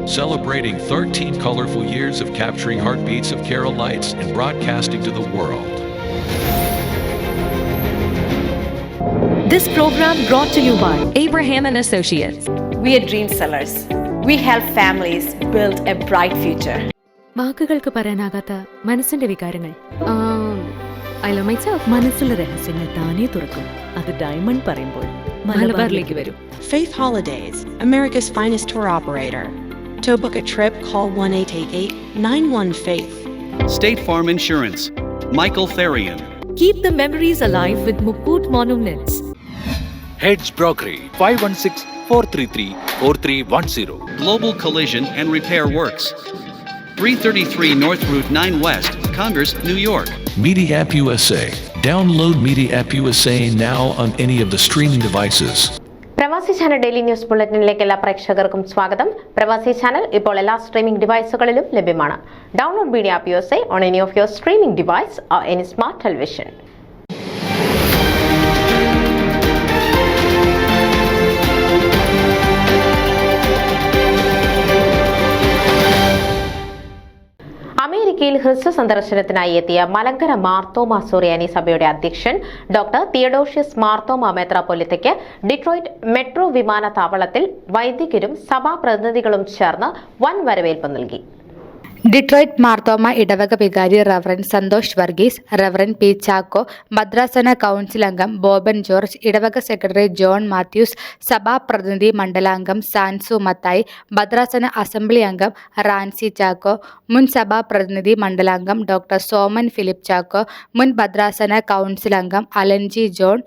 celebrating 13 colorful years of capturing heartbeats of Keralites and broadcasting to the world. This program brought to you by Abraham and Associates. We are dream sellers. We help families build a bright future. വാക്കുകൾക്ക് പറയാനാകാത്ത മനസ്സിന്റെ വികാരങ്ങൾ. I love myself. മനസ്സിലെ രഹസ്യങ്ങൾ താനേ തുറക്കും. അത് diamond പറയുമ്പോൾ മലബാറിലേക്ക് വരും. Faith Holidays, America's finest tour operator. To book a trip, call 1-888-91-FAITH. State Farm Insurance, Michael Therian. Keep the memories alive with Mukut Monuments. Heads Brokery 516-433-4310. Global Collision and Repair Works, 333 North Route 9 West, Congress, New York. Media App USA. Download Media App USA now on any of the streaming devices. പ്രവാസി channel daily news ബുള്ളറ്റിനിലേക്ക് എല്ലാ പ്രേക്ഷകർക്കും സ്വാഗതം. പ്രവാസി channel ഇപ്പോൾ എല്ലാ streaming ഡിവൈസുകളിലും ലഭ്യമാണ്. Download media app USA on any of your streaming device or any smart television. അമേരിക്കയിൽ ഹ്രസ്വ സന്ദർശനത്തിനായി എത്തിയ മലങ്കര മാർത്തോമാ സുറിയാനി സഭയുടെ അധ്യക്ഷൻ ഡോക്ടർ തിയഡോഷ്യസ് മാർത്തോമാ മെത്രാപ്പൊലീത്തയ്ക്ക് ഡിട്രോയിറ്റ് മെട്രോ വിമാനത്താവളത്തിൽ വൈദികരും സഭാ പ്രതിനിധികളും ചേർന്ന് വൻ വരവേൽപ്പ് നൽകി. ഡിട്രോയിറ്റ് മാർത്തോമ ഇടവക വികാരി reverend Santhosh Varghese, reverend P Chacko, ഭദ്രാസന കൗൺസിൽ അംഗം ബോബൻ ജോർജ്, ഇടവക സെക്രട്ടറി ജോൺ മാത്യൂസ്, സഭാ പ്രതിനിധി മണ്ഡലാംഗം സാൻസു മത്തായി, ഭദ്രാസന അസംബ്ലി അംഗം റാൻസി ചാക്കോ, മുൻ സഭാ പ്രതിനിധി മണ്ഡലാംഗം ഡോക്ടർ സോമൻ ഫിലിപ്പ് ചാക്കോ, മുൻ ഭദ്രാസന കൗൺസിൽ അംഗം അലൻജി ജോൺ,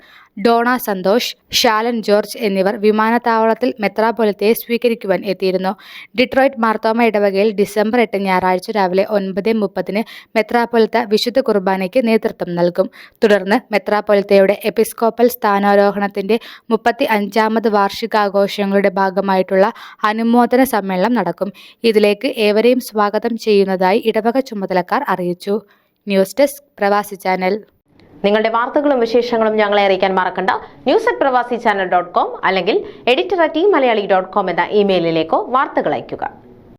ഡോണ സന്തോഷ്, ഷാലൻ ജോർജ് എന്നിവർ വിമാനത്താവളത്തിൽ മെത്രാപ്പൊലീത്തയെ സ്വീകരിക്കുവാൻ എത്തിയിരുന്നു. ഡിട്രോയിറ്റ് മാർത്തോമ ഇടവകയിൽ ഡിസംബർ 8 ഞായറാഴ്ച രാവിലെ 9:30 മെത്രാപ്പൊലീത്ത വിശുദ്ധ കുർബാനയ്ക്ക് നേതൃത്വം നൽകും. തുടർന്ന് മെത്രാപ്പൊലീത്തയുടെ എപ്പിസ്കോപ്പൽ സ്ഥാനാരോഹണത്തിന്റെ 35ാമത് വാർഷികാഘോഷങ്ങളുടെ ഭാഗമായിട്ടുള്ള അനുമോദന സമ്മേളനം നടക്കും. ഇതിലേക്ക് ഏവരെയും സ്വാഗതം ചെയ്യുന്നതായി ഇടവക ചുമതലക്കാർ അറിയിച്ചു. ന്യൂസ് ഡെസ്ക് പ്രവാസി ചാനൽ. നിങ്ങളുടെ വാർത്തകളും വിശേഷങ്ങളും ഞങ്ങളെ അറിയിക്കാൻ മറക്കണ്ട. news@pravasichannel.com അല്ലെങ്കിൽ editor@eMalayali.com എന്ന ഇമെയിലിലേക്കോ വാർത്തകൾ അയയ്ക്കുക.